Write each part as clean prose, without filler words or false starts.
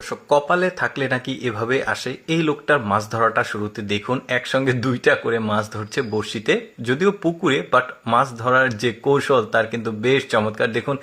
কপালে থাকলে নাকি এভাবে আসে। এই লোকটার মাছ ধরাটা শুরুতে দেখুন একসঙ্গে দুইটা করে মাছ ধরছে বড়শিতে, যদিও পুকুরে, বাট মাছ ধরার যে কৌশল তার কিন্তু বেশ চমৎকার। দেখুন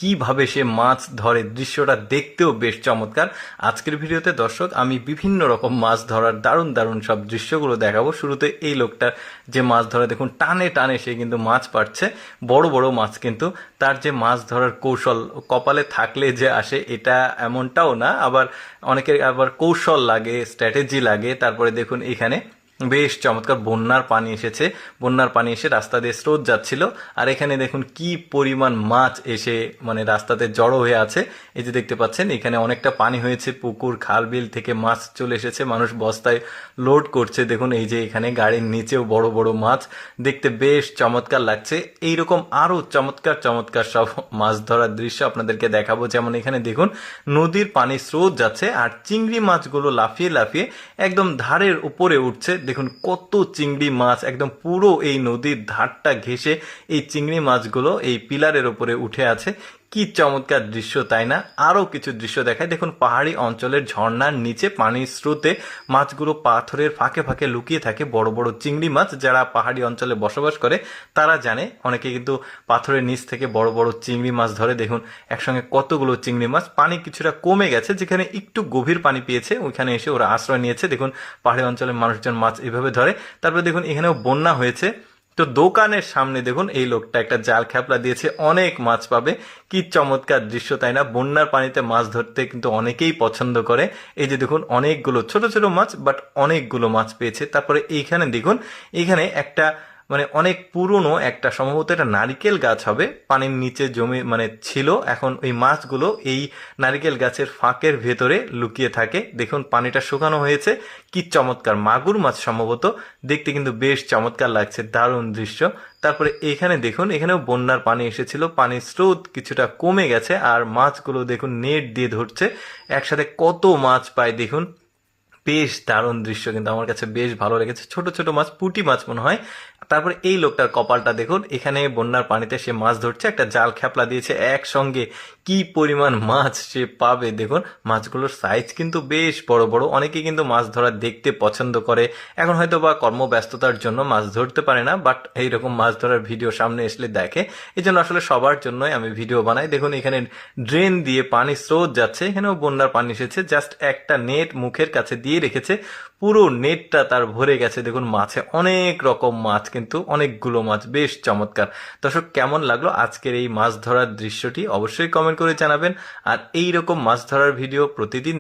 কিভাবে সে মাছ ধরে, দৃশ্যটা দেখতেও বেশ চমৎকার। আজকের ভিডিওতে দর্শক আমি বিভিন্ন রকম মাছ ধরার দারুণ দারুণ সব দৃশ্যগুলো দেখাবো। শুরুতে এই লোকটা যে মাছ ধরে দেখুন, টানে টানে সে কিন্তু মাছ পাচ্ছে, বড় বড় মাছ। কিন্তু তার যে মাছ ধরার কৌশল কপালে থাকলে যে আসে এটা এমনটাও না, আবার অনেকের আবার কৌশল লাগে, স্ট্র্যাটেজি লাগে। তারপরে দেখুন এখানে বেশ চমৎকার বন্যার পানি এসেছে, বন্যার পানি এসে রাস্তা দিয়ে স্রোত যাচ্ছিল, আর এখানে দেখুন কি পরিমাণ মাছ এসে মানে রাস্তাতে জড়ো হয়ে আছে। এই যে দেখতে পাচ্ছেন এখানে অনেকটা পানি হয়েছে, পুকুর খাল বিল থেকে মাছ চলে এসেছে, মানুষ বস্তায় লোড করছে। দেখুন এই যে এখানে গাড়ির নিচেও বড় বড় মাছ, দেখতে বেশ চমৎকার লাগছে। এইরকম আরো চমৎকার চমৎকার সব মাছ ধরার দৃশ্য আপনাদেরকে দেখাবো। যেমন এখানে দেখুন নদীর পানি স্রোত যাচ্ছে আর চিংড়ি মাছগুলো লাফিয়ে লাফিয়ে একদম ধারের উপরে উঠছে। দেখুন কত চিংড়ি মাছ একদম পুরো এই নদীর ধারটা ঘেঁষে এই চিংড়ি মাছগুলো এই পিলারের উপরে উঠে আছে। কি চমৎকার দৃশ্য, তাই না? আরো কিছু দৃশ্য দেখায়। দেখুন পাহাড়ি অঞ্চলের ঝর্ণার নিচে পানির স্রোতে মাছগুলো পাথরের ফাঁকে ফাঁকে লুকিয়ে থাকে, বড় বড় চিংড়ি মাছ। যারা পাহাড়ি অঞ্চলে বসবাস করে তারা জানে, অনেকে কিন্তু পাথরের নিচ থেকে বড় বড় চিংড়ি মাছ ধরে। দেখুন একসঙ্গে কতগুলো চিংড়ি মাছ। পানি কিছুটা কমে গেছে, যেখানে একটু গভীর পানি পেয়েছে ওইখানে এসে ওরা আশ্রয় নিয়েছে। দেখুন পাহাড়ি অঞ্চলের মানুষজন মাছ এভাবে ধরে। তারপরে দেখুন এখানেও বন্যা হয়েছে, তো দোকানের সামনে দেখুন এই লোকটা একটা জাল খ্যাপলা দিয়েছে, অনেক মাছ পাবে। কি চমৎকার দৃশ্য, তাই না? বন্যার পানিতে মাছ ধরতে কিন্তু অনেকেই পছন্দ করে। এই যে দেখুন অনেকগুলো ছোট ছোট মাছ, বাট অনেকগুলো মাছ পেয়েছে। তারপরে এইখানে দেখুন, এখানে একটা মানে অনেক পুরনো একটা, সম্ভবত এটা নারিকেল গাছ হবে, পানির নিচে জমে মানে ছিল। এখন ওই মাছগুলো এই নারিকেল গাছের ফাঁকের ভেতরে লুকিয়ে থাকে। দেখুন পানিটা শুকানো হয়েছে, কি চমৎকার মাগুর মাছ সম্ভবত, দেখতে কিন্তু বেশ চমৎকার লাগছে, দারুণ দৃশ্য। তারপরে এখানে দেখুন এখানেও বন্যার পানি এসেছিল, পানির স্রোত কিছুটা কমে গেছে আর মাছগুলো দেখুন নেট দিয়ে ধরছে। একসাথে কত মাছ পায় দেখুন, বেশ দারুণ দৃশ্য, কিন্তু আমার কাছে বেশ ভালো লেগেছে। ছোট ছোট মাছ, পুঁটি মাছ মনে হয়। তারপরে এই লোকটার কপালটা দেখুন, এখানে বন্যার পানিতে সে মাছ ধরছে, একটা জাল খ্যাপলা দিয়েছে, একসঙ্গে কি পরিমাণ মাছ সে পাবে। দেখুন মাছগুলোর সাইজ কিন্তু বেশ বড় বড়। অনেকে কিন্তু মাছ ধরা দেখতে পছন্দ করে, এখন হয়তো বা কর্মব্যস্ততার জন্য মাছ ধরতে পারে না, বাট এইরকম মাছ ধরার ভিডিও সামনে আসলে দেখে। এই জন্য আসলে সবার জন্যই আমি ভিডিও বানাই। দেখুন এখানে ড্রেন দিয়ে পানি স্রোত যাচ্ছে, এখানেও বন্যার পানি এসেছে, জাস্ট একটা নেট মুখের কাছে দিয়ে রেখেছে, পুরো নেটটা তার ভরে গেছে। দেখুন মাছে অনেক রকম মাছ, কিন্তু অনেকগুলো মাছ, বেশ চমৎকার। দর্শক কেমন লাগলো আজকের এই মাছ ধরার দৃশ্যটি অবশ্যই কমেন্ট করে জানাবেন। আর এই রকম মাছ ধরার ভিডিও প্রতিদিন